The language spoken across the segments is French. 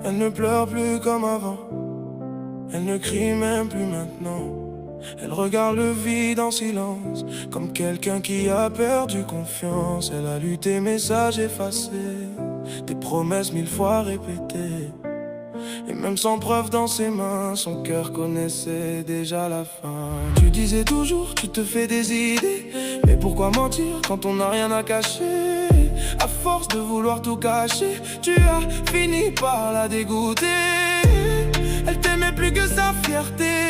Elle ne pleure plus comme avant, elle ne crie même plus maintenant. Elle regarde le vide en silence, comme quelqu'un qui a perdu confiance. Elle a lu tes messages effacés, des promesses 1000 fois répétées. Et même sans preuve dans ses mains, son cœur connaissait déjà la fin. Tu disais toujours, tu te fais des idées, mais pourquoi mentir quand on n'a rien à cacher? À force de vouloir tout cacher, tu as fini par la dégoûter. Elle t'aimait plus que sa fierté,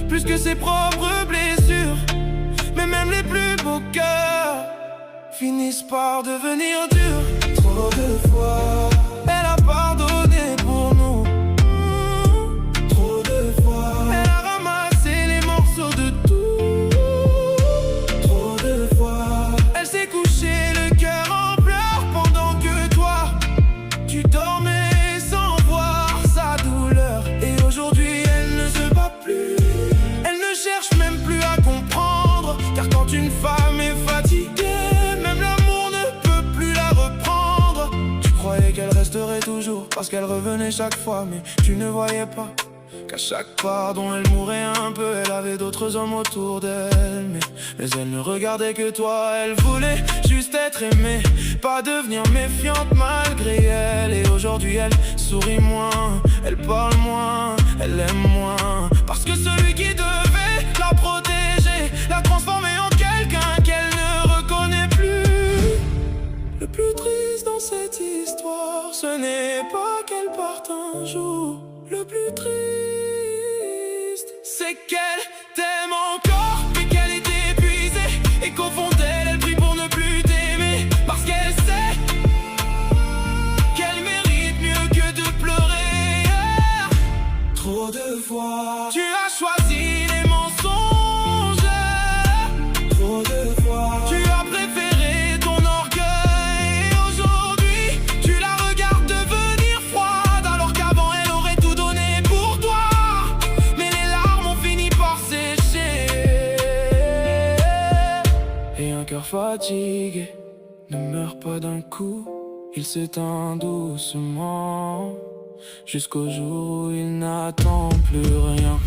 plus que ses propres blessures. Mais même les plus beaux cœurs finissent par devenir durs. Trop de fois elle a pardonné pour nous. Trop de fois elle a ramassé les morceaux de tout. Trop de fois elle s'est couchée le cœur en pleurs pendant que toi tu dormais sans voir sa douleur. Et aujourd'hui elle ne se bat plus, elle ne cherche même plus à comprendre. Car quand une femme est fatiguée, même l'amour ne peut plus la reprendre. Tu croyais qu'elle resterait toujours parce qu'elle revenait chaque fois, mais tu ne voyais pas qu'à chaque pardon elle mourait un peu. Elle avait d'autres hommes autour d'elle, mais elle ne regardait que toi. Elle voulait juste être aimée, pas devenir méfiante malgré elle. Et aujourd'hui elle sourit moins, elle parle moins, elle aime moins. Parce que celui qui devait la protéger l'a transformée en quelqu'un qu'elle ne reconnaît plus. Le plus triste dans cette histoire, ce n'est pas qu'elle parte un jour. Le plus triste, c'est qu'elle t'aime encore, mais qu'elle est épuisée. Et qu'au fond d'elle, elle prie pour ne plus t'aimer. Parce qu'elle sait qu'elle mérite mieux que de pleurer. Trop de fois tu as choisi les mensonges. Trop de fois tu as préféré ton orgueil. Et aujourd'hui tu la regardes devenir froide, alors qu'avant elle aurait tout donné pour toi. Mais les larmes ont fini par sécher. Et un cœur fatigué ne meurt pas d'un coup, il s'éteint doucement, jusqu'au jour où il n'attend plus rien.